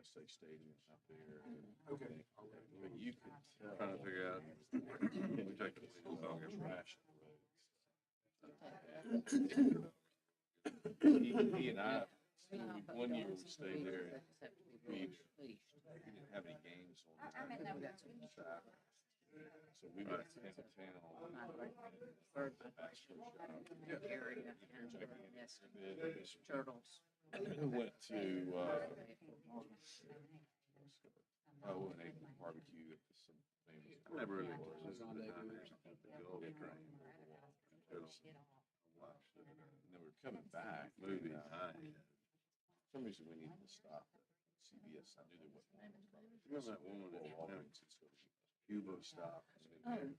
State Stadium out there. Okay. But you could tell. Trying to figure out, we take the wheels off. It's rash on the roads. He and I, one year we stayed there, we didn't have any games on. So we went to town. Turtles. Went to, and ate barbecue at some famous. I never really was down there since the Gulf Stream. And then we were coming back, Movie moving. time. For some reason, we needed to stop at CBS. I knew there wasn't one. Remember that woman that Walgreens, and so Cuba stop. Oh. to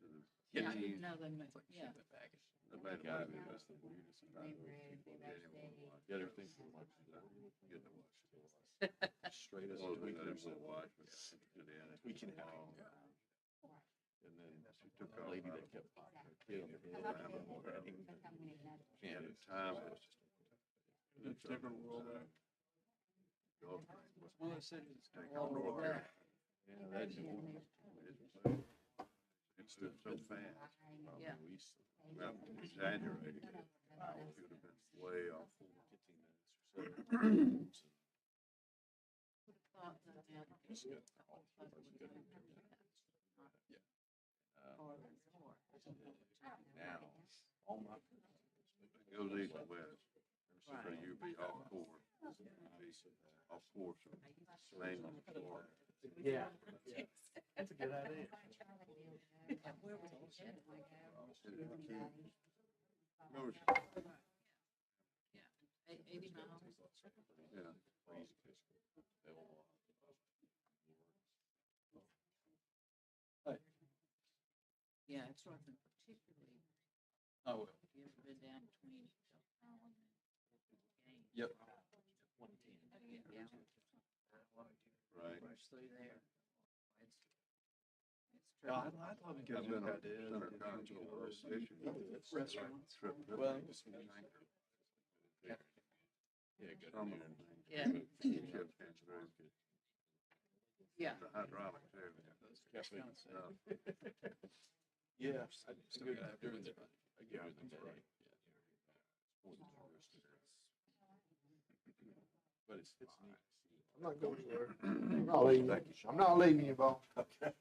the Yeah, Keys? no, they make, yeah. They made a God, movie it about was the weirdest thing. Yeah, Yeah, everything's so much. Good to watch. Straight as a Well, we tweak. never will watch, but interested in it. We can have it. And then She took a off lady out that of- kept popping her kid on the head. She had a time. It's a different world there. Gulf Stream. It's one of the cities. Take on North Carolina. Yeah, that's. It's so fast. Yeah. We used to. Well, exaggerated. It would have been way off. 15 minutes or so. Thought that that It's good. was good. Now, all my. It goes east to west. So you'd be off course. Off course. Mainland Florida. Yeah. That's a good idea. Where was the shed? Remember, 80 miles. yeah. Yeah, it's right there, particularly. Oh, well. If you ever been down between Allen and Gaines. Yep. 110. Yeah. Right. Rush through there. It's Yeah, tricky. I'd love to I've go been look on at it. center console fishing. Restaurants. Trip. Well, Yeah, good. Some of there. them. Yeah. Ships can't very good. Yeah. The hydraulics there. Cafe. No. Yeah. I Still go gotta have during to the, do it. I go during the day. Yeah, for the tourists. But it's neat. I'm not going anywhere. I'm not leaving. I'm not leaving you, Bo. Okay.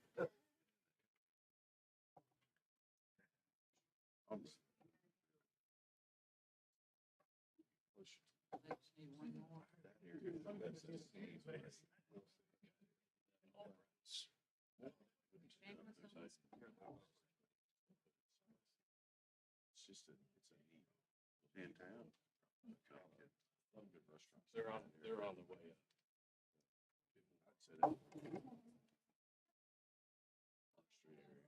They just need one more. It's just it's a neat. In town. A lot of good restaurants. They're on the way up. I'd say that. On the street area.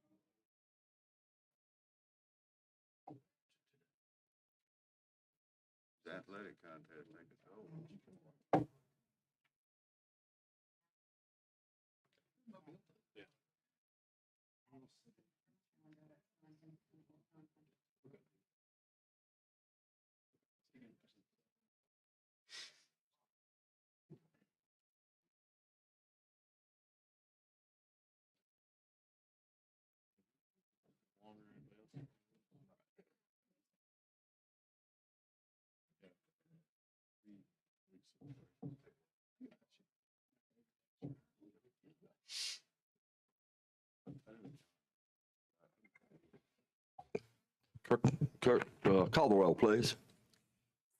The athletic contest take its toll. Yeah. Longer and better. Yeah. 3 weeks. Call the roll, please.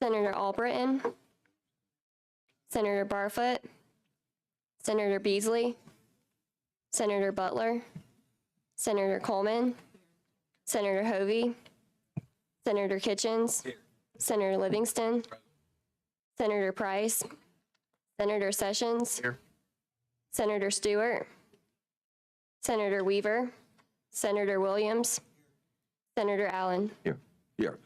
Senator Albritton, Senator Barfoot, Senator Beasley, Senator Butler, Senator Coleman, Senator Hovey, Senator Kitchens, Senator Livingston, Senator Price, Senator Sessions, Senator Stewart, Senator Weaver, Senator Williams, Senator Allen. Here.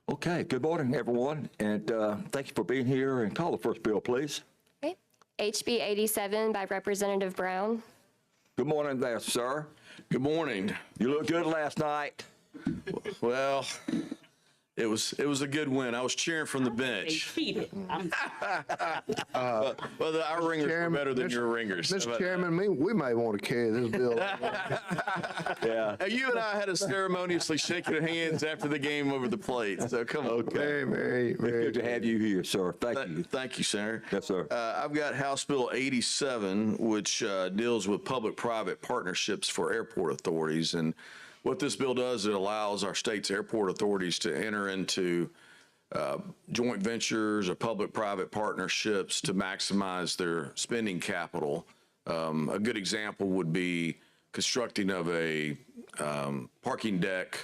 Okay, good morning, everyone, and thank you for being here, and call the first bill, please. Okay. HB 87 by Representative Brown. Good morning there, sir. Good morning. You looked good last night. Well, It was a good win. I was cheering from the bench. Defeated. Well, our ringers were Chairman, better than Mr. your ringers. How Mr. about Chairman, we may want to carry this bill. Yeah. that? You and I had to ceremoniously shake your hands after the game over the plate. So come on. Very, very, It's very. good to have you here, sir. Thank you. Thank you, Senator. Yes, sir. I've got House Bill 87, which deals with public-private partnerships for airport authorities. And what this bill does, it allows our state's airport authorities to enter into joint ventures or public-private partnerships to maximize their spending capital. A good example would be constructing of a parking deck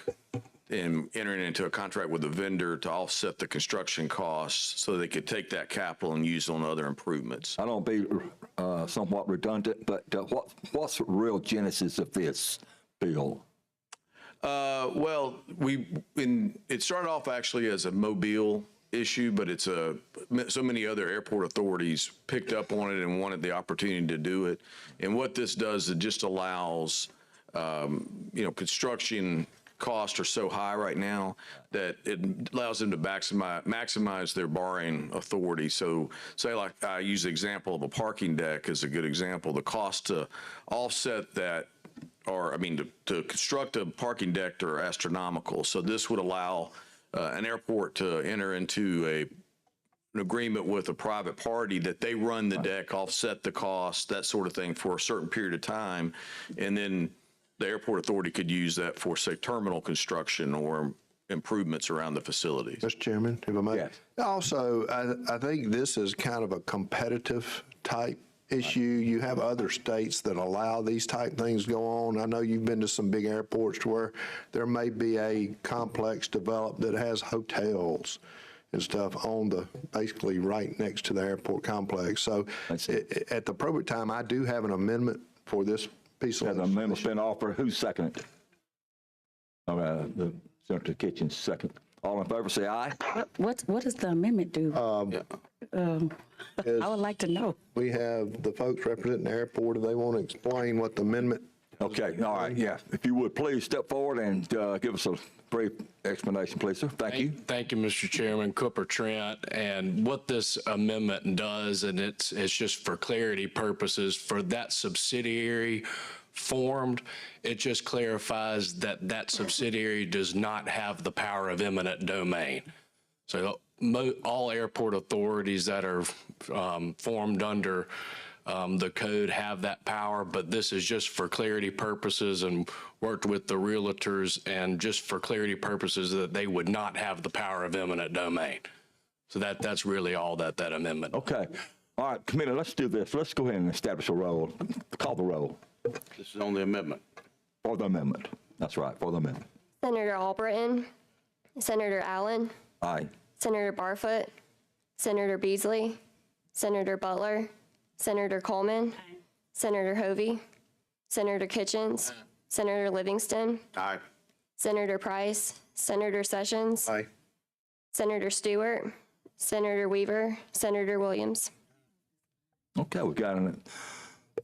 and entering into a contract with a vendor to offset the construction costs so they could take that capital and use it on other improvements. I don't be somewhat redundant, but what's the real genesis of this bill? Well, it started off actually as a Mobile issue, but it's so many other airport authorities picked up on it and wanted the opportunity to do it. And what this does, it just allows, construction costs are so high right now that it allows them to maximize their borrowing authority. So say like I use the example of a parking deck as a good example. The cost to offset that, to construct a parking deck are astronomical. So this would allow an airport to enter into an agreement with a private party that they run the deck, offset the cost, that sort of thing for a certain period of time. And then the airport authority could use that for, say, terminal construction or improvements around the facilities. Mr. Chairman, if I may. Yes. Also, I think this is kind of a competitive type issue. You have other states that allow these type things go on. I know you've been to some big airports where there may be a complex developed that has hotels and stuff basically right next to the airport complex. So at the appropriate time, I do have an amendment for this piece of Has an amendment been offered? Who's second? The Senator Kitchens second. All in favor, say aye. What does the amendment do? I would like to know. We have the folks representing the airport, if they want to explain what the amendment. Okay, all right, yeah. If you would, please step forward and give us a brief explanation, please, sir. Thank you. Thank you, Mr. Chairman. Cooper Trent. And what this amendment does, and it's just for clarity purposes, for that subsidiary formed, it just clarifies that that subsidiary does not have the power of eminent domain. So all airport authorities that are formed under the code have that power, but this is just for clarity purposes and worked with the realtors and just for clarity purposes that they would not have the power of eminent domain. So that's really all that amendment. Okay. All right, committee, let's do this. Let's go ahead and establish a roll. Call the roll This is on the amendment. for the amendment. That's right, for the amendment. Senator Albritton, Senator Allen, Aye. Senator Barfoot, Senator Beasley, Senator Butler, Senator Coleman, Senator Hovey, Senator Kitchens, Senator Livingston, Aye. Senator Price, Senator Sessions, Aye. Senator Stewart, Senator Weaver, Senator Williams. Okay, we got an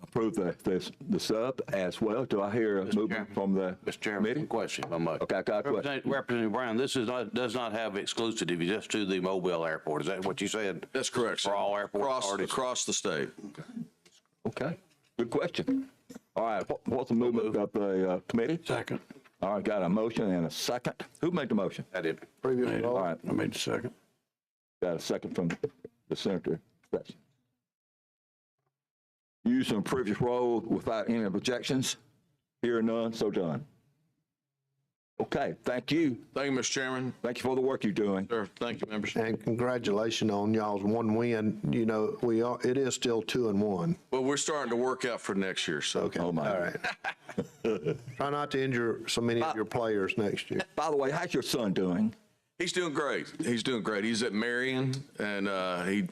approve the sub as well. Do I hear a movement Chairman. from the Mr. Chairman, committee? question, if I might. Okay, I got a question. Representative Brown, this does not have exclusivity just to the Mobile Airport. Is that what you said? That's correct, sir. For all airport authorities? Across the state. Okay, good question. All right, what's the movement of the committee? Second. All right, got a motion and a second. Who made the motion? I did. Previous All vote. right, I made the second. got a second from the senator. Use in previous role without any objections. Hearing none, so done. Okay, thank you. Thank you, Mr. Chairman. Thank you for the work you're doing. Sir, thank you, members. And congratulations on y'all's one win. You know, it is still 2-1. Well, we're starting to work out for next year, so. Okay, Oh, all my. right. Try not to injure so many of your players next year. By the way, how's your son doing? He's doing great. He's doing great. He's at Marion, and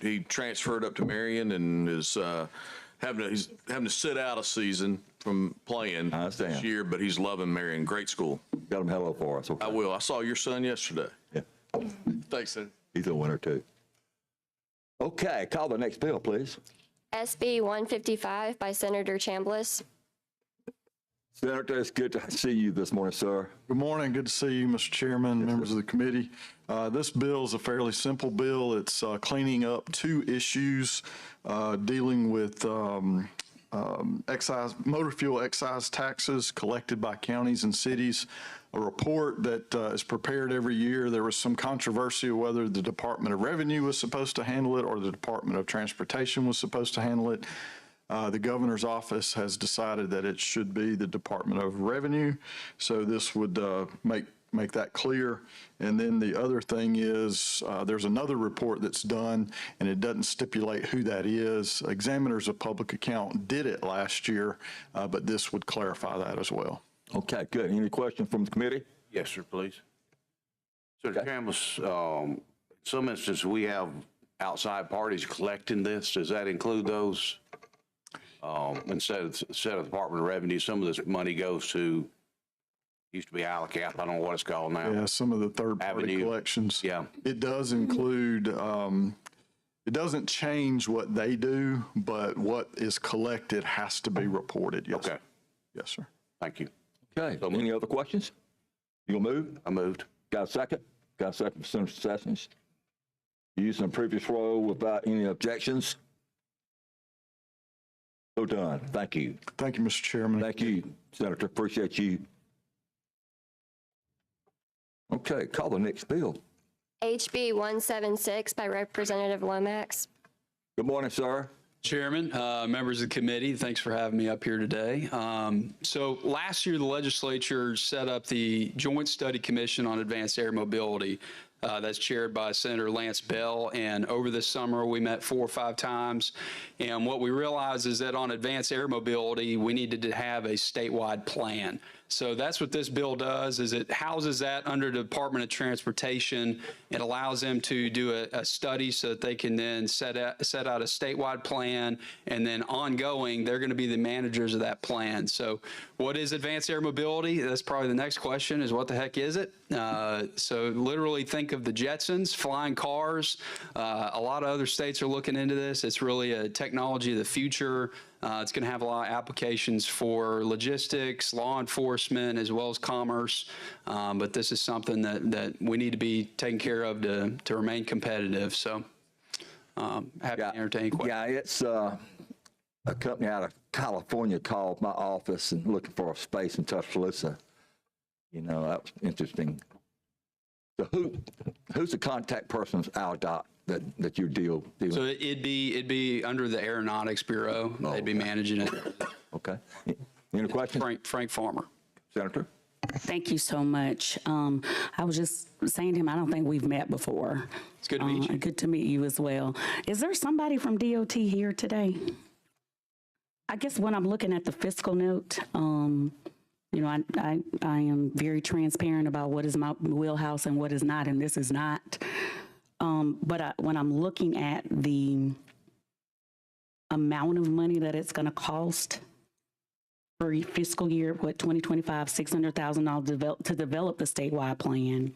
he transferred up to Marion and is he's having to sit out a season from playing I understand. this year, but he's loving Marion. Great school. Got him hello for us. Okay. I will. I saw your son yesterday. Yeah, Thanks, sir. he's a winner too. Okay, call the next bill, please. SB 155 by Senator Chambliss. Senator, it's good to see you this morning, sir. Good morning. Good to see you, Mr. Chairman, members of the committee. This bill is a fairly simple bill. It's cleaning up two issues dealing with motor fuel excise taxes collected by counties and cities. A report that is prepared every year. There was some controversy of whether the Department of Revenue was supposed to handle it or the Department of Transportation was supposed to handle it. The governor's office has decided that it should be the Department of Revenue. So this would make that clear. And then the other thing is there's another report that's done, and it doesn't stipulate who that is. Examiners of Public Account did it last year, but this would clarify that as well. Okay, good. Any questions from the committee? Yes, sir, please. Senator Campbell, some instances we have outside parties collecting this. Does that include those? Instead of the Department of Revenue, some of this money goes to, used to be ALACAP, I don't know what it's called now. Yeah, some of the third-party Avenue. collections. Yeah. It does include, it doesn't change what they do, but what is collected has to be reported. Yes, Okay, sir. Yes, sir. thank you. Okay, any other questions? You gonna move? I moved. Got a second? Got a second for Senator Sessions? Using the previous role without any objections? So done. Thank you. Thank you, Mr. Chairman. Thank you, Senator. Appreciate you. Okay, call the next bill. HB 176 by Representative Lomax. Good morning, sir. Chairman, members of the committee, thanks for having me up here today. So last year, the legislature set up the Joint Study Commission on Advanced Air Mobility. That's chaired by Senator Lance Bell. And over this summer, we met 4 or 5 times. And what we realized is that on advanced air mobility, we needed to have a statewide plan. So that's what this bill does, is it houses that under the Department of Transportation. It allows them to do a study so that they can then set out a statewide plan, and then ongoing, they're going to be the managers of that plan. So what is advanced air mobility? That's probably the next question, is what the heck is it? So literally think of the Jetsons, flying cars. A lot of other states are looking into this. It's really a technology of the future. It's going to have a lot of applications for logistics, law enforcement, as well as commerce. But this is something that we need to be taking care of to remain competitive. So happy to entertain questions. Yeah, it's a company out of California called my office and looking for a space in Tuscaloosa. You know, that was interesting. So who's the contact person's ALDOT that you deal with? So it'd be under the Aeronautics Bureau. They'd be managing it. Okay. Any questions? Frank Farmer. Senator? Thank you so much. I was just saying to him, I don't think we've met before. It's good to meet you. Good to meet you as well. Is there somebody from DOT here today? I guess when I'm looking at the fiscal note, you know, I am very transparent about what is my wheelhouse and what is not, and this is not. But when I'm looking at the amount of money that it's going to cost for fiscal year, 2025, $600,000 to develop the statewide plan.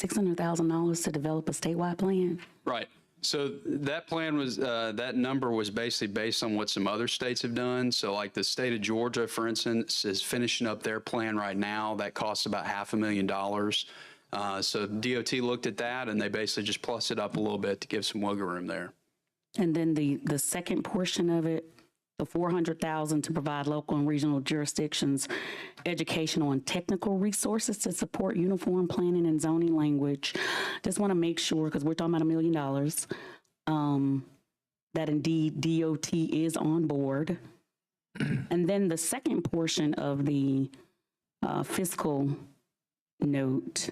$600,000 to develop a statewide plan? Right. So that plan was, that number was basically based on what some other states have done. So like the state of Georgia, for instance, is finishing up their plan right now. That costs about $500,000. So DOT looked at that and they basically just plussed it up a little bit to give some wiggle room there. And then the second portion of it, the $400,000 to provide local and regional jurisdictions educational and technical resources to support uniform planning and zoning language. Just want to make sure, because we're talking about $1 million, that indeed DOT is on board. And then the second portion of the fiscal note,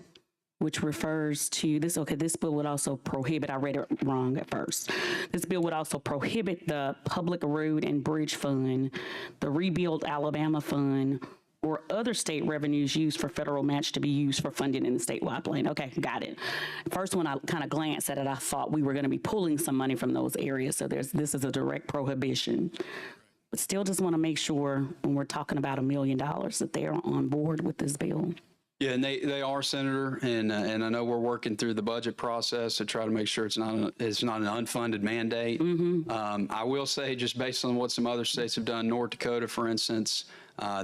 which refers to this, okay, this bill would also prohibit, I read it wrong at first. This bill would also prohibit the Public Road and Bridge Fund, the Rebuild Alabama Fund, or other state revenues used for federal match to be used for funding in the statewide plan. Okay, got it. First, when I kind of glanced at it, I thought we were going to be pulling some money from those areas. So this is a direct prohibition. But still just want to make sure when we're talking about $1 million that they're on board with this bill. Yeah, and they are, Senator, and I know we're working through the budget process to try to make sure it's not an unfunded mandate. I will say, just based on what some other states have done, North Dakota, for instance,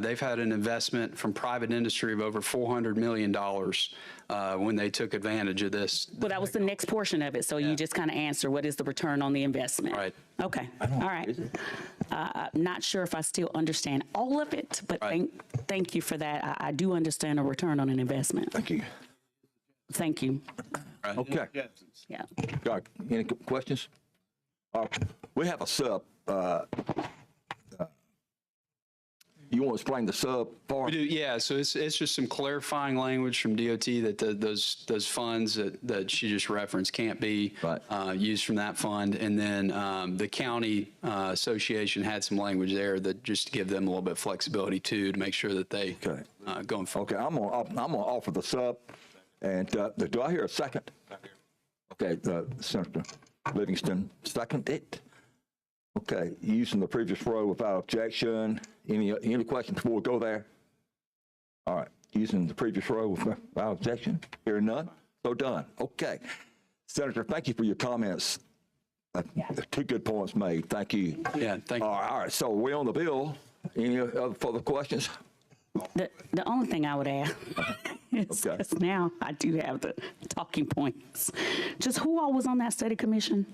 They've had an investment from private industry of over $400 million when they took advantage of this. Well, that was the next portion of it. So you just kind of answer, what is the return on the investment? Right. Okay, all right. I'm not sure if I still understand all of it, but thank you for that. I do understand a return on an investment. Thank you. Thank you. Okay. Yeah. Got any questions? We have a sub. You want to explain the sub part? We do, yeah. So it's just some clarifying language from DOT that those funds that she just referenced can't be used from that fund. And then the county association had some language there that just to give them a little bit of flexibility too, to make sure that they going forward. Okay, I'm gonna offer the sub, and do I hear a second? Okay, Senator Livingston, second it. Okay, using the previous row without objection. Any questions before we go there? All right, using the previous row without objection. Hearing none, so done. Okay, Senator, thank you for your comments. Two good points made. Thank you. Yeah, thank you. All right, so we're on the bill. Any other further questions? The only thing I would add is because now I do have the talking points. Just who all was on that study commission?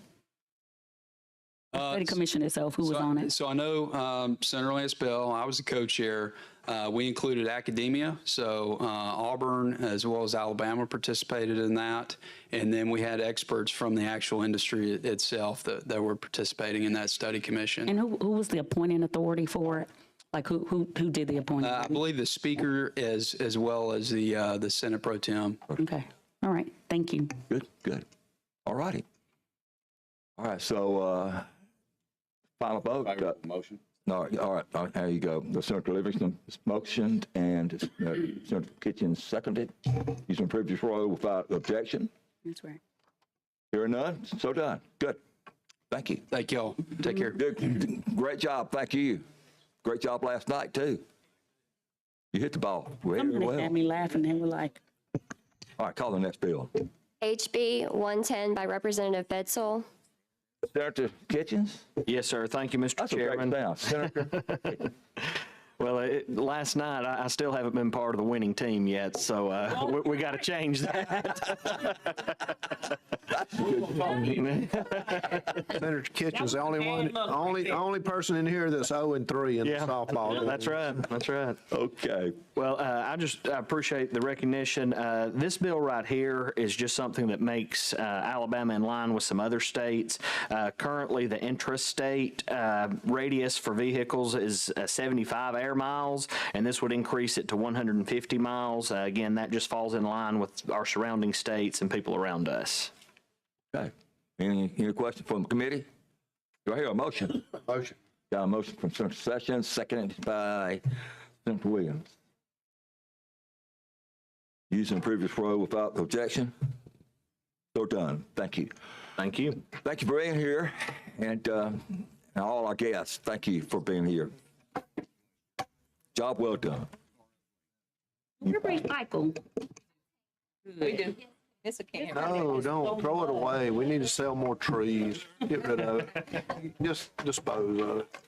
Study commission itself, who was on it? So I know Senator Lance Bell, I was the co-chair. We included academia, so Auburn as well as Alabama participated in that. And then we had experts from the actual industry itself that were participating in that study commission. And who was the appointing authority for it? Like who did the appointing? I believe the speaker as well as the Senate Pro Tem. Okay, all right, thank you. Good. All righty. All right, so final vote. Motion. All right, there you go. The Senator Livingston motioned and Senator Kitchens seconded. Using previous row without objection. That's right. Hearing none, so done. Good. Thank you. Thank y'all. Take care. Great job. Thank you. Great job last night too. You hit the ball very Somebody well. had me laughing. They were like, All right, call the next bill. HB 110 by Representative Bedsole. Senator Kitchens? Yes, sir. Thank you, Mr. That's Chairman. a great sound. Senator. Well, last night, I still haven't been part of the winning team yet, so we got to change that. Senator Kitchens, the only person in here that's 0-3 in the softball game. That's right. That's right. Okay. Well, I appreciate the recognition. This bill right here is just something that makes Alabama in line with some other states. Currently, the intrastate radius for vehicles is 75 air miles, and this would increase it to 150 miles. Again, that just falls in line with our surrounding states and people around us. Okay. Any questions from the committee? Do I hear a motion? Motion. Got a motion from Senator Sessions, seconded by Senator Williams. Using previous row without objection. So done. Thank you. Thank you. Thank you for being here, and all our guests, thank you for being here. Job well done. where's Michael? We do. It's a can. No, don't throw it away. We need to sell more trees. Get rid of it. Just dispose of it.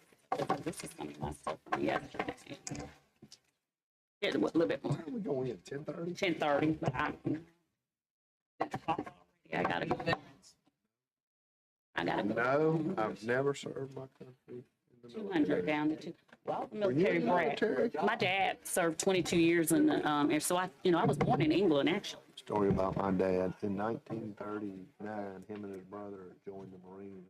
This is some of my stuff from yesterday. Get a little bit more. We going in 10:30? 10:30, but I gotta go. I gotta go. No, I've never served my country. 200 down to 2. Well, the Were you military in the brat. military? My dad served 22 years in the, and so I was born in England, actually. Story about my dad. In 1939, him and his brother joined the Marines.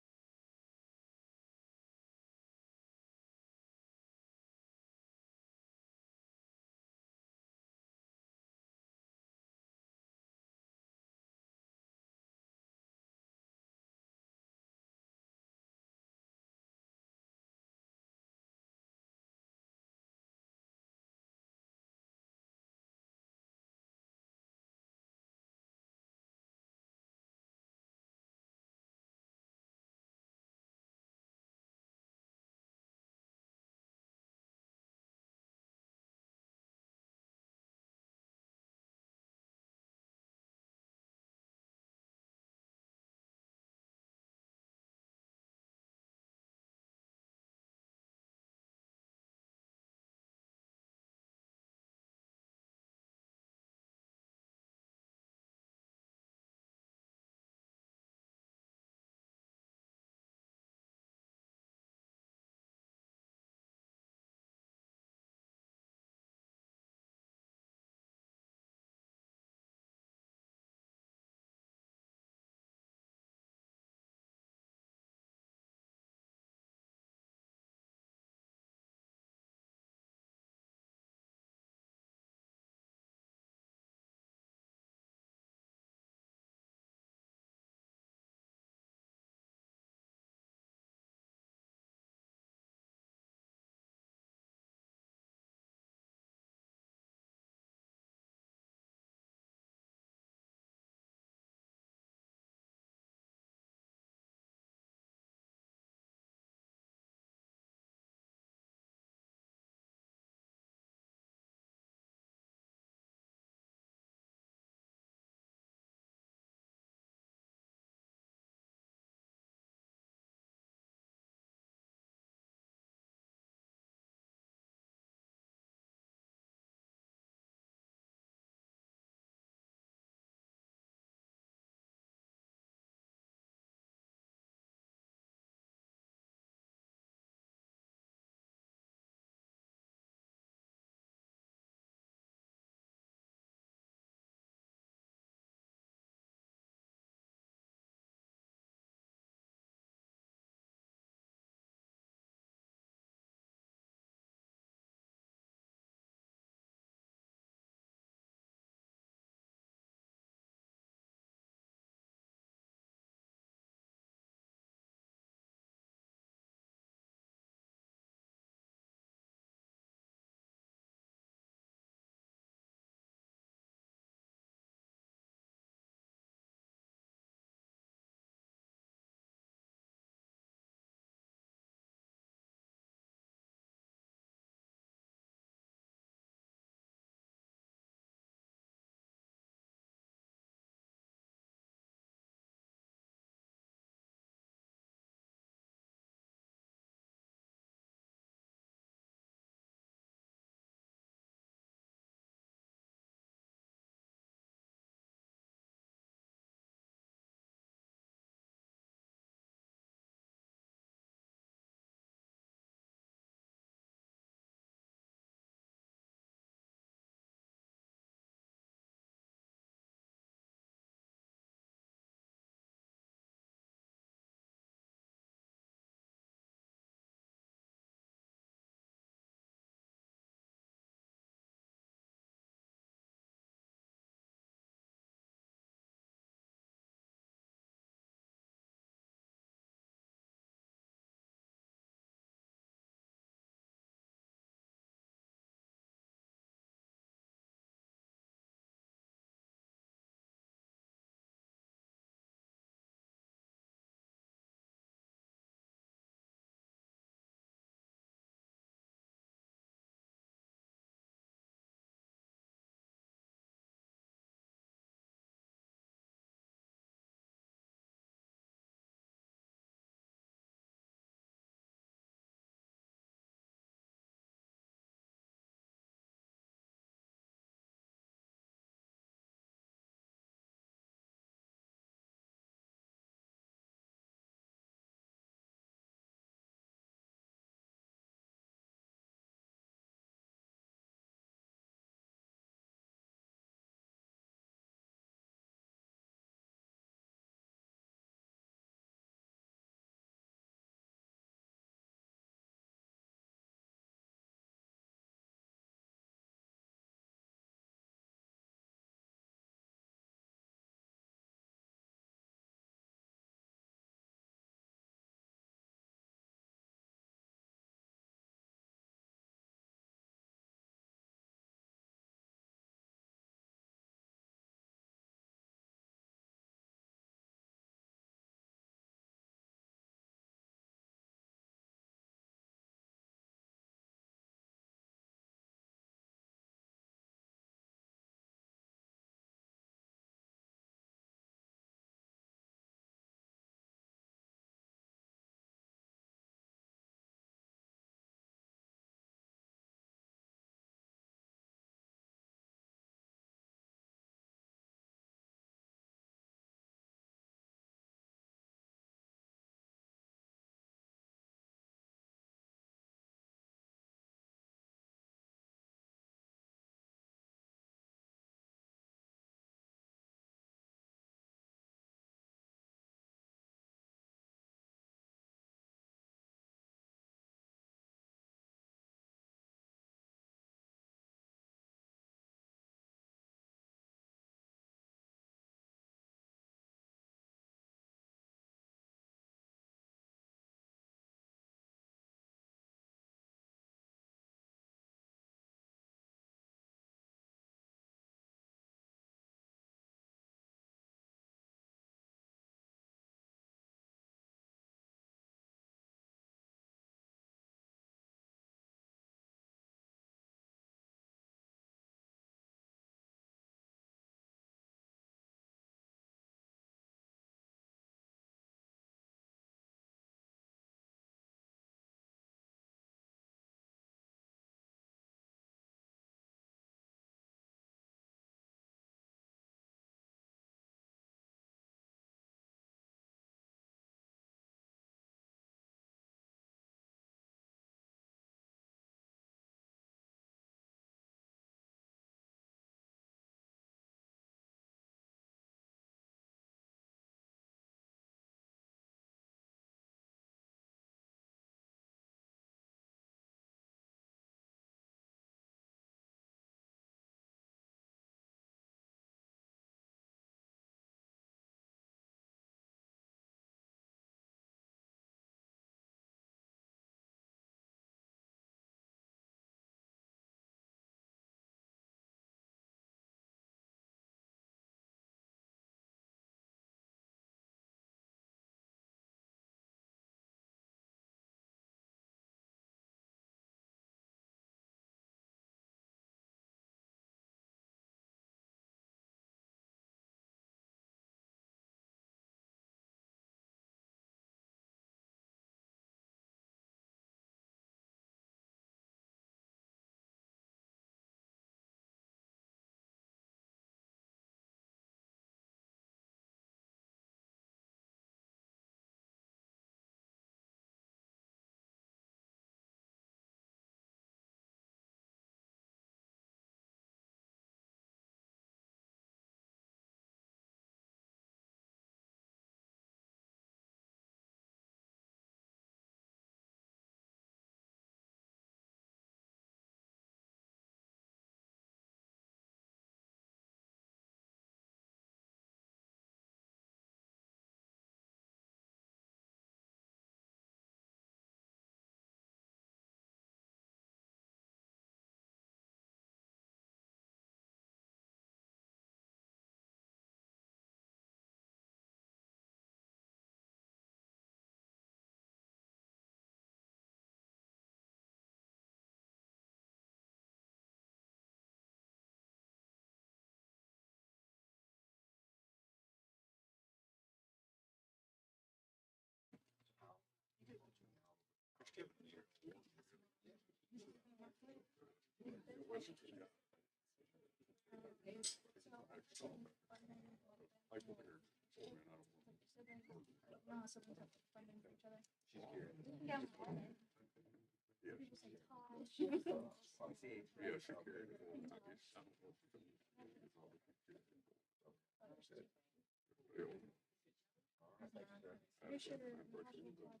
Your sugar and hospital blood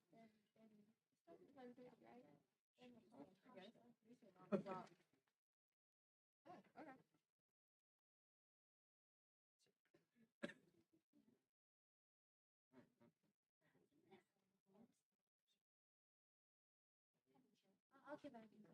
and sometimes it's right. And the pasta. Oh, okay. I'll get back to you.